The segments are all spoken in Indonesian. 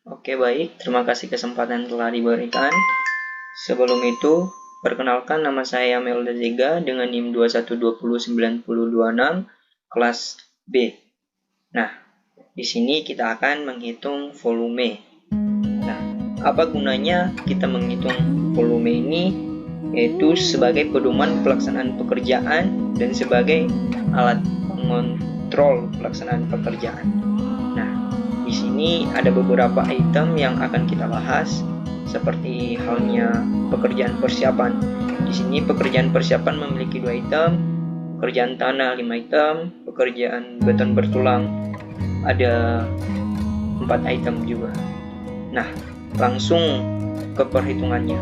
Oke, baik. Terima kasih kesempatan telah diberikan. Sebelum itu, perkenalkan nama saya Melda Zega dengan NIM 21209026 kelas B. Nah, di sini kita akan menghitung volume. Nah, apa gunanya kita menghitung volume ini? Yaitu sebagai pedoman pelaksanaan pekerjaan dan sebagai alat mengontrol pelaksanaan pekerjaan. Nah, di sini ada beberapa item yang akan kita bahas, seperti halnya pekerjaan persiapan. Di sini pekerjaan persiapan memiliki 2 item, pekerjaan tanah 5 item, pekerjaan beton bertulang ada 4 item juga. Nah, langsung ke perhitungannya.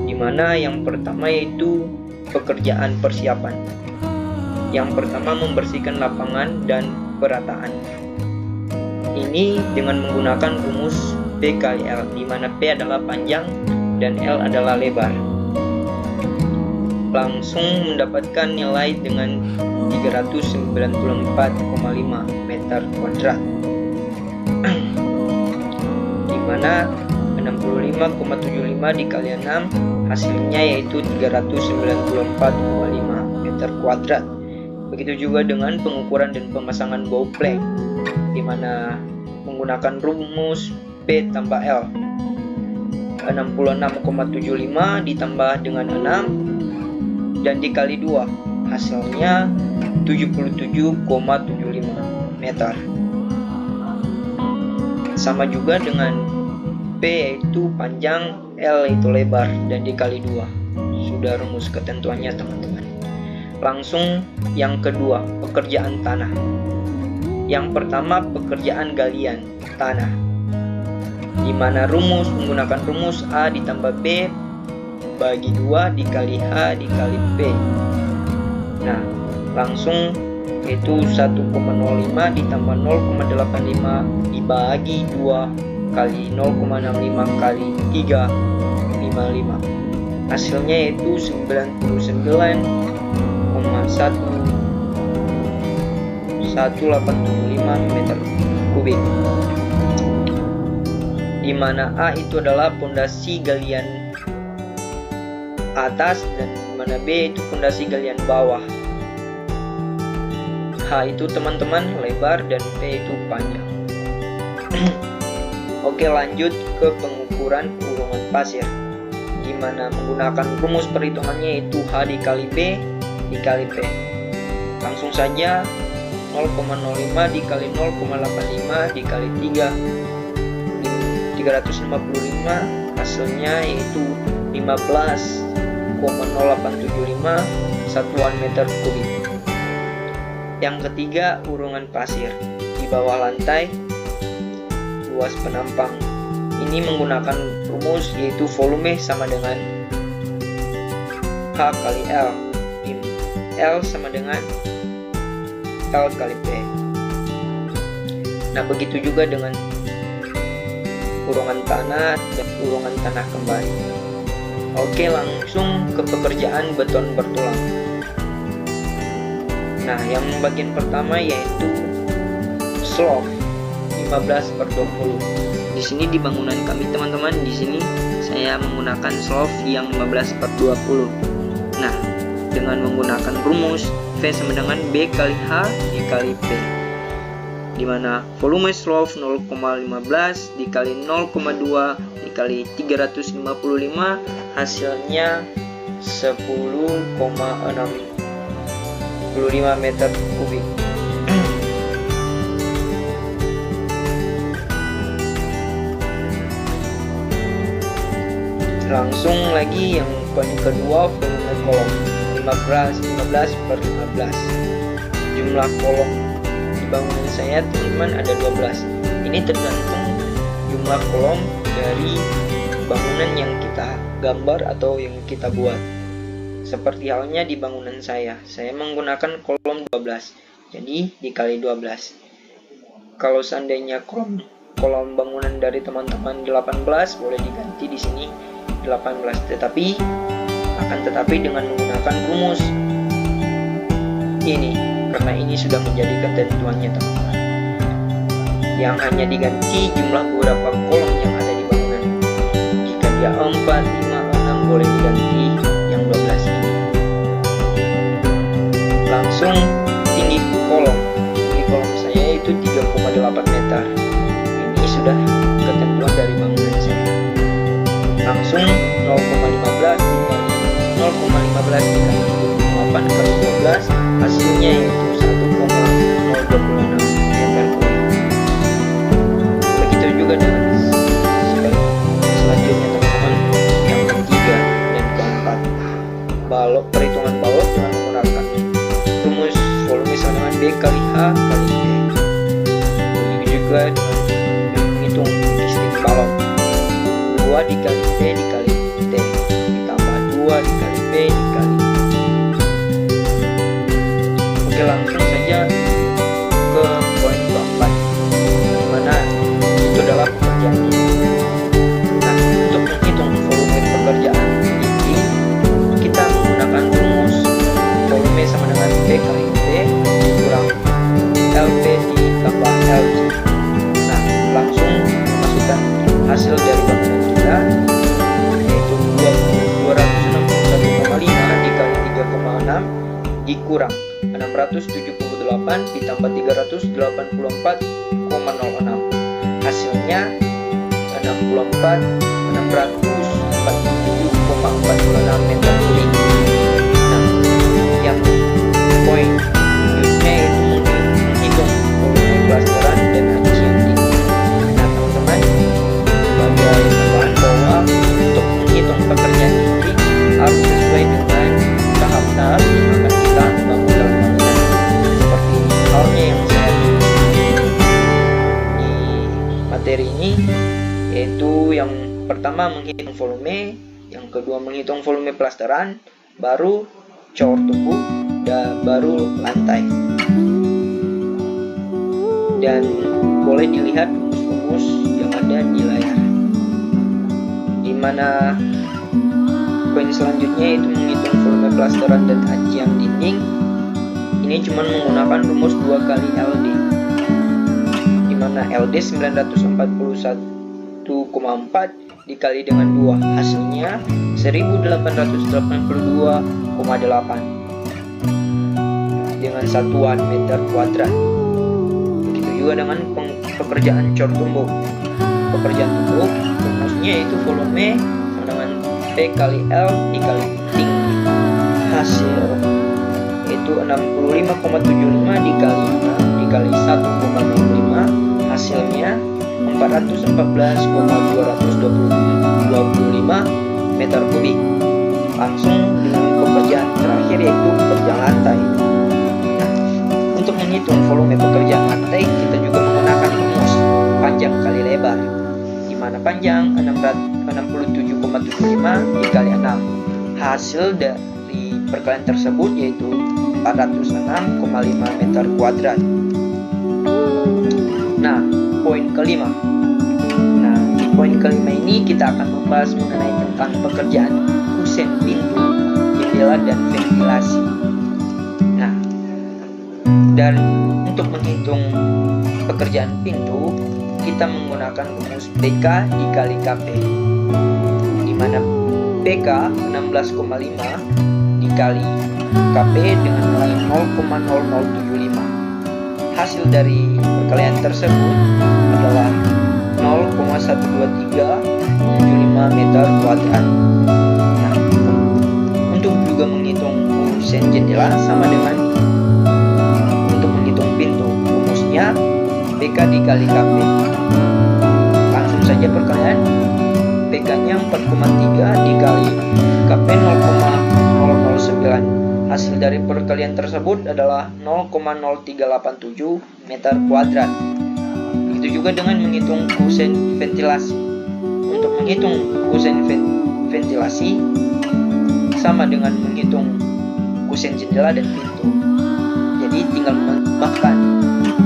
Dimana yang pertama yaitu pekerjaan persiapan. Yang pertama membersihkan lapangan dan perataan. Ini dengan menggunakan rumus P kali L, di mana P adalah panjang dan L adalah lebar. Langsung mendapatkan nilai dengan 394,5 meter kuadrat. Di mana 65,75 dikali 6 hasilnya yaitu 394,5 meter kuadrat. Begitu juga dengan pengukuran dan pemasangan bow plank, di mana menggunakan rumus P tambah L. 66,75 ditambah dengan 6 dan dikali 2 hasilnya 77,75 meter. Sama juga dengan P yaitu panjang, L yaitu lebar, dan dikali 2. Sudah rumus ketentuannya teman-teman. Langsung yang kedua, pekerjaan tanah. Yang pertama pekerjaan galian tanah, di mana menggunakan rumus A ditambah B bagi 2 dikali H dikali P. Nah, langsung yaitu 1,05 ditambah 0,85 dibagi 2 kali 0,65 kali 3,55. Hasilnya yaitu 99,1185 meter kubik. Di mana A itu adalah pondasi galian atas dan di mana B itu pondasi galian bawah. H itu teman-teman lebar dan P itu panjang. Oke, lanjut ke pengukuran urungan pasir, di mana menggunakan rumus perhitungannya yaitu H dikali B dikali P. Langsung saja 0,05 dikali 0,85 dikali 355 hasilnya yaitu 15,0875 satuan meter kubik. Yang ketiga, urungan pasir di bawah lantai luas penampang. Ini menggunakan rumus yaitu volume sama dengan H kali L, L sama dengan L kali P. Nah, begitu juga dengan urungan tanah dan urungan tanah kembali. Oke, langsung ke pekerjaan beton bertulang. Nah, yang bagian pertama yaitu slope 15/20. Di sini di bangunan kami teman-teman, di sini saya menggunakan slope yang 15/20. Nah, dengan menggunakan rumus V sama dengan B kali H dikali P, di mana volume slope 0,15 dikali 0,2 dikali 355 hasilnya 10,65 meter kubik. Langsung lagi yang kedua, volume kolom 15/15. Jumlah kolom di bangunan saya teman-teman ada 12. Ini tergantung jumlah kolom dari bangunan yang kita gambar atau yang kita buat. Seperti halnya di bangunan saya menggunakan kolom 12, jadi dikali 12. Kalau seandainya kolom bangunan dari teman-teman 18, boleh diganti di sini 18, tetapi dengan menggunakan rumus ini, karena ini sudah menjadi ketentuannya teman-teman. yang hanya diganti jumlah beberapa kolom yang ada di bangunan. Jika dia 4, 5, 6 boleh diganti yang 12 ini. Langsung tinggi kolom. Tinggi kolom saya itu 3,8 meter. Ini sudah ketentuan dari bangunan saya. Langsung 0,15 dikali 8 kali 12, hasilnya yaitu 1,026 meter kubik. Begitu juga dengan selanjutnya teman-teman, yang ketiga dan keempat. Perhitungan balok dengan menggunakan rumus volume sama dengan B kali H kali T. Begitu juga dengan menghitung logistik balok. 2 dikali P dikali T ditambah 2 dikali P dikali. Oke, langsung saja ke poin keempat, dimana itu adalah pekerjaan. Nah, untuk menghitung volume pekerjaan ini, kita menggunakan rumus volume sama dengan P kali T kurang LP ditambah LC. Nah, langsung masukkan hasil dari bangunan kita, yaitu 261,5 dikali 3,6 dikurang 678 ditambah 384,06. Hasilnya 647,46 meter kubik. Nah, yang poin selanjutnya itu menghitung volume plasteran dan aci yang tinggi. Nah, teman-teman, sebagai tambahan bahwa untuk menghitung pekerjaan ini harus sesuai dengan tahap-tahap yang akan kita bangun dalam bangunan. Seperti halnya yang saya di materi ini, yaitu yang pertama menghitung volume, yang kedua menghitung volume plasteran, baru cor tubuh, dan baru lantai. Dan boleh dilihat rumus-rumus yang ada di layar, dimana poin selanjutnya itu menghitung volume plasteran dan acian dinding. Ini cuma menggunakan rumus 2 kali LD, dimana LD 941,4 dikali dengan 2, hasilnya 1882,8 dengan satuan meter kuadrat. Begitu juga dengan pekerjaan cor tumbuk. Pekerjaan tumbuk rumusnya itu volume sama dengan P kali L dikali tinggi. Hasil itu 65,75 dikali 6 dikali 1,05, hasilnya 414,225 meter kubik. Langsung dengan pekerjaan terakhir, yaitu pekerjaan lantai. Nah, untuk menghitung volume pekerjaan lantai, kita juga menggunakan rumus panjang kali lebar, di mana panjang 67,75 dikali 6. Hasil dari perkalian tersebut yaitu 406,5 meter kuadrat. Nah, poin kelima. Nah, di poin kelima ini kita akan membahas mengenai tentang pekerjaan kusen pintu, jendela, dan ventilasi. Nah, dan untuk menghitung pekerjaan pintu, kita menggunakan rumus PK dikali KP, di mana PK 16,5 dikali KP dengan nilai 0,0075. Hasil dari perkalian tersebut adalah 0,12375 meter kuadrat. Nah, untuk juga menghitung kusen jendela sama dengan untuk menghitung pintu, rumusnya PK dikali KP. Langsung saja perkalian, PK-nya 4,3 dikali KP 0,009. Hasil dari perkalian tersebut adalah 0,0387 meter kuadrat. Begitu juga dengan menghitung kusen ventilasi. Untuk menghitung kusen ventilasi sama dengan menghitung kusen jendela dan pintu. Jadi tinggal menambahkan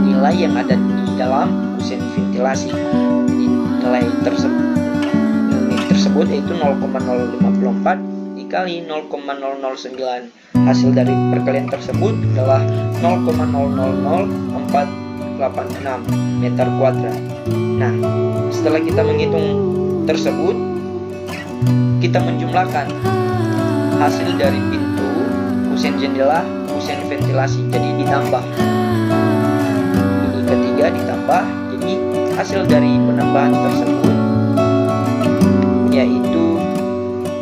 nilai yang ada di dalam kusen ventilasi. Jadi nilai tersebut yaitu 0,054 dikali 0,009. Hasil dari perkalian tersebut adalah 0,0004 meter kuadrat. Nah, setelah kita menghitung tersebut, kita menjumlahkan hasil dari pintu, kusen jendela, kusen ventilasi, jadi ditambah. Ini ketiga ditambah, jadi hasil dari penambahan tersebut yaitu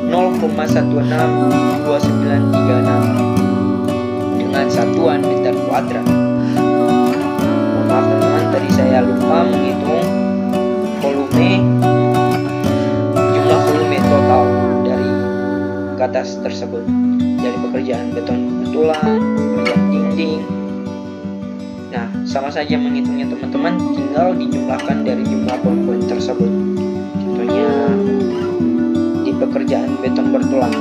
0,162936 dengan satuan meter kuadrat. Mohon maaf teman-teman, tadi saya lupa menghitung jumlah volume total dari ke atas tersebut, dari pekerjaan beton tulang, pekerjaan dinding. Nah, sama saja menghitungnya teman-teman, tinggal dijumlahkan dari jumlah poin-poin tersebut. Contohnya di pekerjaan beton bertulang,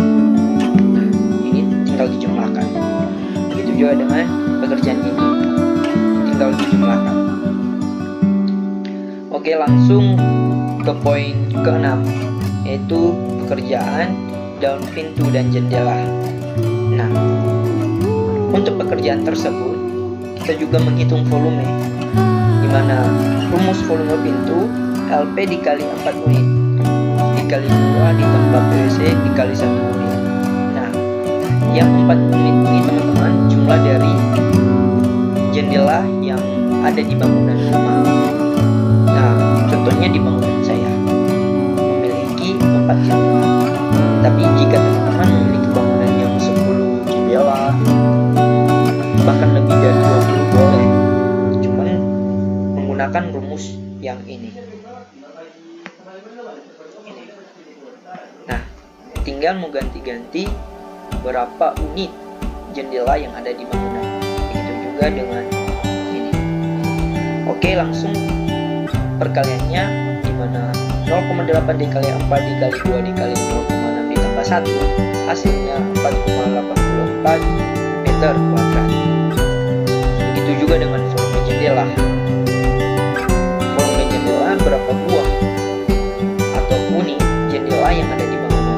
nah ini tinggal dijumlahkan. Begitu juga dengan pekerjaan ini, tinggal dijumlahkan. Oke, langsung ke poin ke-6, yaitu pekerjaan daun pintu dan jendela. Nah, untuk pekerjaan tersebut kita juga menghitung volume, di mana rumus volume pintu LP dikali 4 unit dikali 2 ditambah PVC dikali 1 unit. Nah, yang 4 unit ini teman-teman jumlah dari jendela yang ada di bangunan rumah. Nah, contohnya di bangunan saya memiliki 4 jendela. Tapi jika teman-teman memiliki bangunan yang 10 jendela, bahkan lebih dari 20 boleh, cuman menggunakan rumus yang ini. Nah, tinggal mau ganti-ganti berapa unit jendela yang ada di bangunan. Begitu juga dengan ini. Oke, langsung perkaliannya, di mana 0,8 dikali 4 dikali 2 dikali 0,6 ditambah 1, hasilnya 4,84 meter kuadrat. Begitu juga dengan volume jendela. Volume jendela berapa buah atau unit jendela yang ada di bangunan,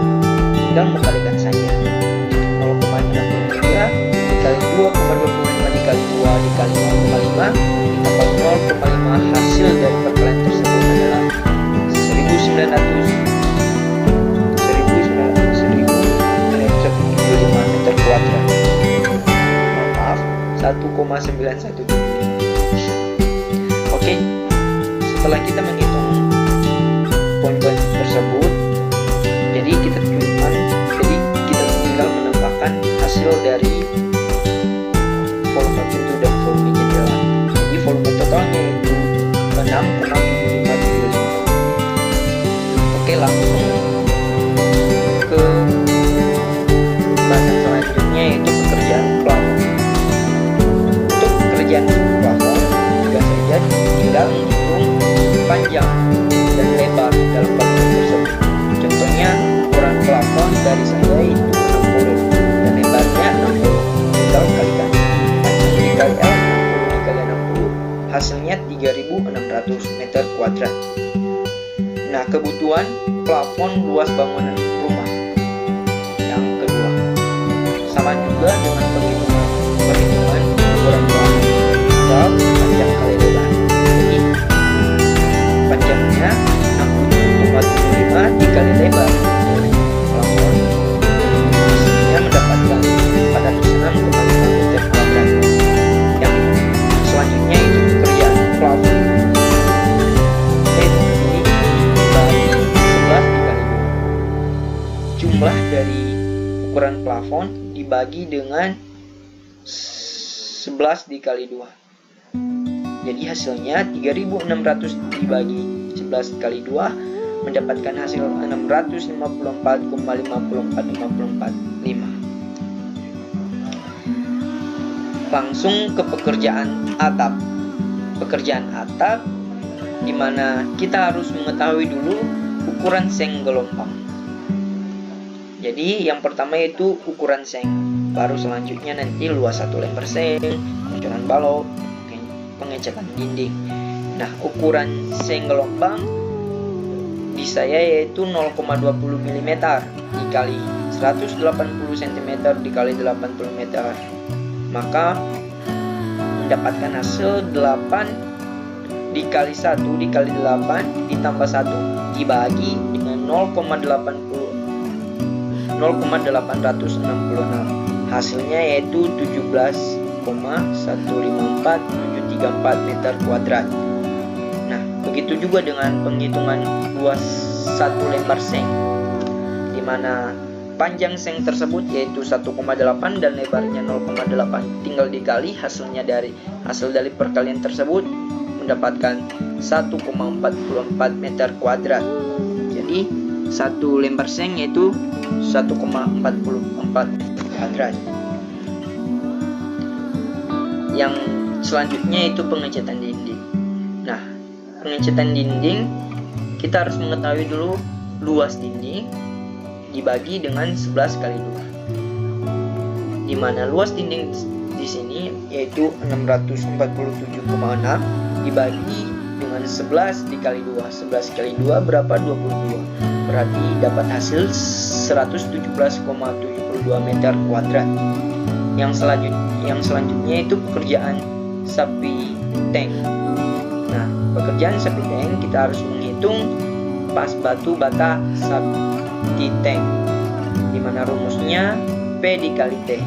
tinggal mengkalikan saja. 0,63 dikali 2,25 dikali 2 dikali 0,5 ditambah 0,5, hasil dari perkalian tersebut adalah 1975 meter kuadrat. Maaf, 1,917. Oke, setelah kita menghitung poin-poin tersebut, jadi kita tinggal menambahkan hasil dari volume pintu dan volume jendela. Jadi volume totalnya itu 6,75. Oke, langsung ke bahasan selanjutnya, yaitu pekerjaan plafon. Untuk pekerjaan plafon juga saja tinggal menghitung panjang dan lebar dalam bangunan tersebut. Contohnya ukuran plafon dari saya itu 60 dan lebarnya 60. Tinggal kalikan panjang dikali L, 60 dikali 60, hasilnya 3.600 meter kuadrat. Nah, kebutuhan plafon luas bangunan rumah yang kedua sama juga dengan perhitungan ukuran plafon, tinggal panjang kali lebar. Jadi panjangnya 60,75 dikali lebar plafon, hasilnya mendapatkan 406,5 meter kuadrat. Yang selanjutnya itu pekerjaan plafon. Jumlah dari ukuran plafon dibagi dengan 11 dikali 2. Jadi hasilnya 3.600 dibagi 11 kali 2 mendapatkan hasil 654,545445. Langsung ke pekerjaan atap. Pekerjaan atap di mana kita harus mengetahui dulu ukuran seng gelombang. Jadi yang pertama yaitu ukuran seng, baru selanjutnya nanti luas satu lembar seng, bocoran balok, pengecatan dinding. Nah, ukuran seng gelombang di saya yaitu 0,20 mm dikali 180 cm dikali 80 meter. Maka mendapatkan hasil 8 dikali 1 dikali 8 ditambah 1 dibagi dengan 0,866. Hasilnya yaitu 17,154734 meter kuadrat. Nah, begitu juga dengan penghitungan luas satu lembar seng, di mana panjang seng tersebut yaitu 1,8 dan lebarnya 0,8. Tinggal dikali hasil dari perkalian tersebut mendapatkan 1,44 meter kuadrat. Jadi satu lembar seng yaitu 1,44 kuadrat. Yang selanjutnya itu pengecatan dinding. Nah, pengecatan dinding kita harus mengetahui dulu luas dinding dibagi dengan 11 kali 2. Di mana luas dinding di sini yaitu 647,6 dibagi dengan 11 dikali 2. 11 kali 2 berapa? 22. Berarti dapat hasil 117,72 meter kuadrat. Yang selanjutnya itu pekerjaan sapi tank. Nah, pekerjaan sapi tank kita harus menghitung pas batu bata sapi tank, dimana rumusnya P dikali T,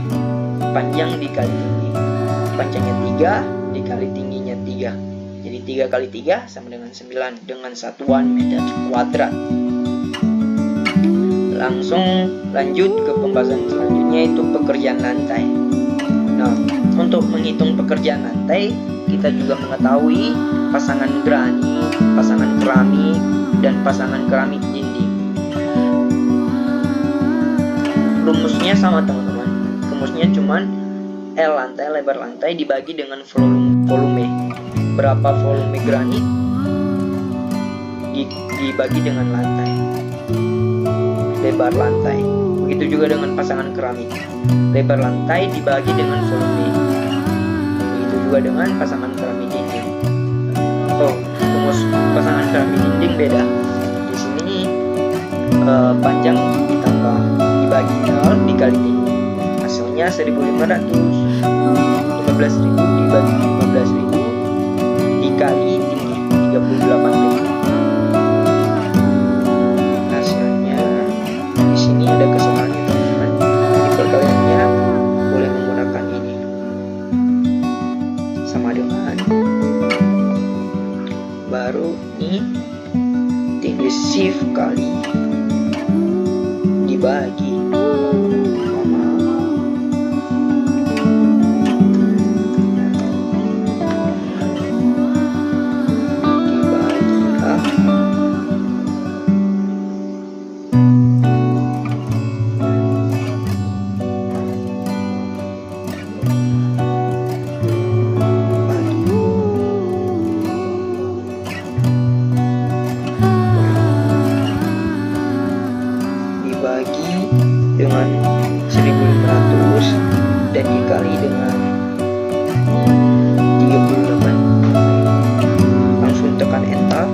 panjang dikali tinggi. Panjangnya 3 dikali tingginya 3. Jadi 3 kali 3 sama dengan 9 dengan satuan meter kuadrat. Langsung lanjut ke pembahasan selanjutnya, itu pekerjaan lantai. Nah, untuk menghitung pekerjaan lantai, kita juga mengetahui pasangan granit, pasangan keramik, dan pasangan keramik dinding. Rumusnya sama teman-teman. Rumusnya cuman L lantai, lebar lantai dibagi dengan volume. Berapa volume granit dibagi dengan lantai, lebar lantai. Begitu juga dengan pasangan keramik. Lebar lantai dibagi dengan volume. Begitu juga dengan pasangan keramik dinding. Oh, rumus pasangan keramik dinding beda. Di sini panjang ditambah dibagi L dikali tinggi. Hasilnya 1.500. 15.000 dibagi 15.000 dikali tinggi 38.000. Hasilnya di sini ada kesalahan teman-teman. Di perkaliannya boleh menggunakan ini sama dengan baru ini tinggi shift kali dibagi dengan 1.500 dan dikali dengan 38. Langsung tekan enter,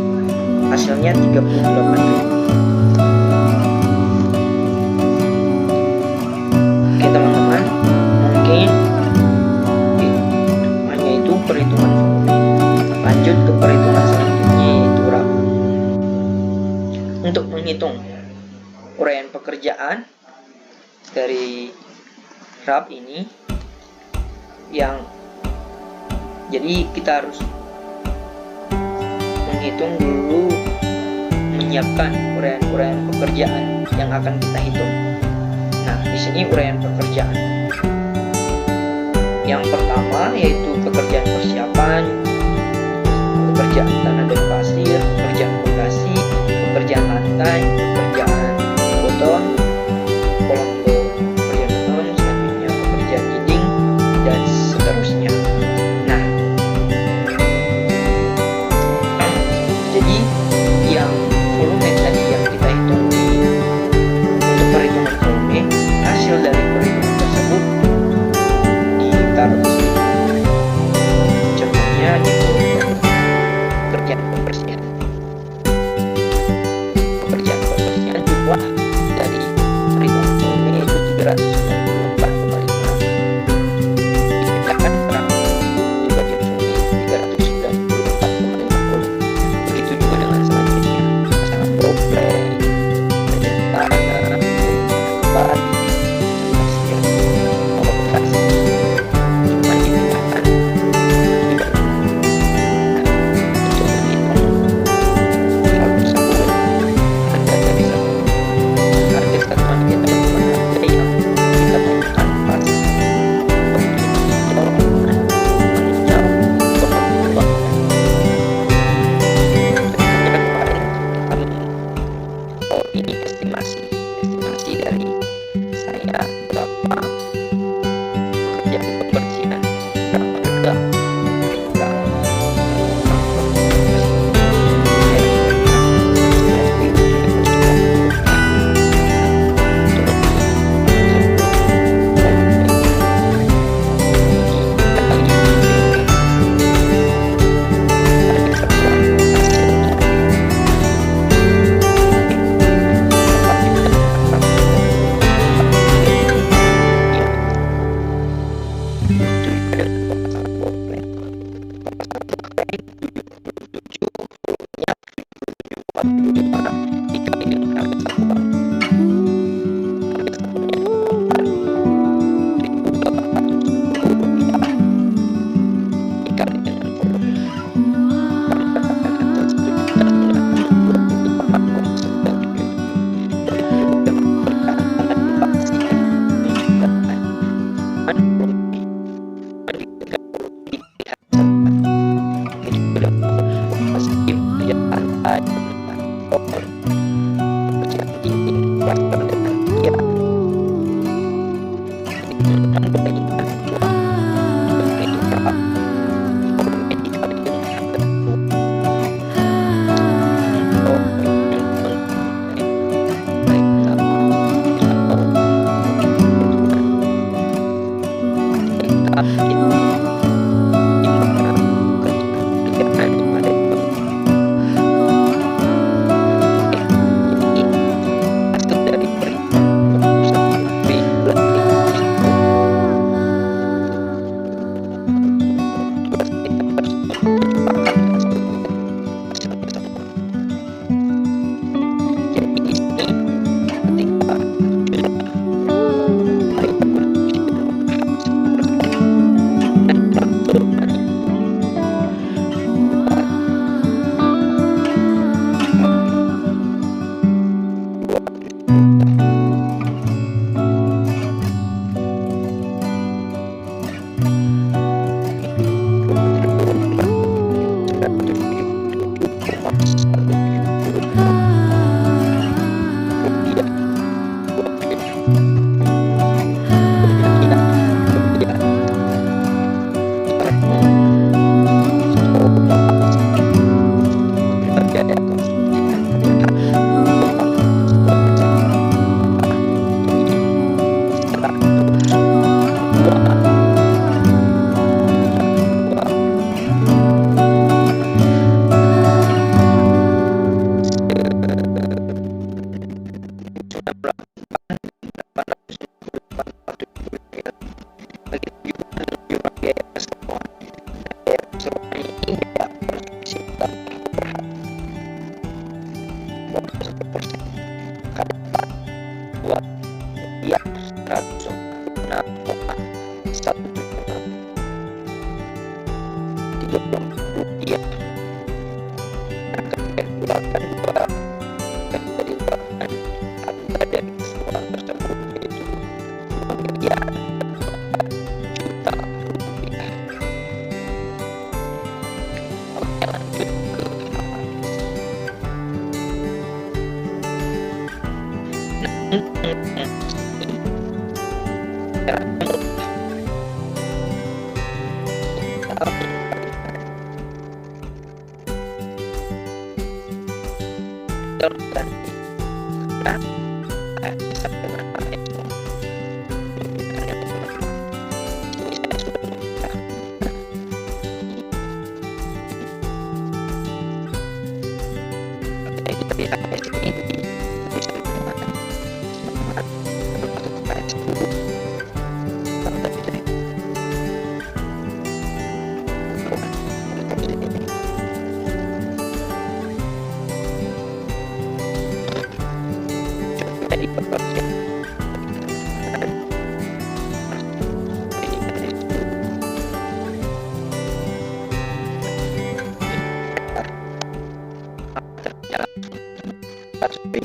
hasilnya 38.000. Oke teman-teman, mungkin hanya itu perhitungan volume. Lanjut ke perhitungan selanjutnya, yaitu rab. Untuk menghitung uraian pekerjaan dari rab ini, jadi kita harus menghitung dulu, menyiapkan uraian pekerjaan yang akan kita hitung. Nah, di sini uraian pekerjaan. Yang pertama yaitu pekerjaan persiapan, pekerjaan tanah dan pasir, pekerjaan fondasi, pekerjaan lantai, pekerjaan beton, kolom pekerjaan beton, selanjutnya pekerjaan dinding, dan seterusnya. Nah, jadi yang volume tadi yang kita hitung untuk perhitungan volume, hasil dari perhitungan tersebut ditaruh di sini. Contohnya itu pekerjaan pembersihan. Pekerjaan pembersihan jumlah dari perhitungan volume yaitu 394,5 dipecahkan per juga jadi volume 394,5 dikali dengan harga satuan dikali dengan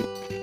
volume.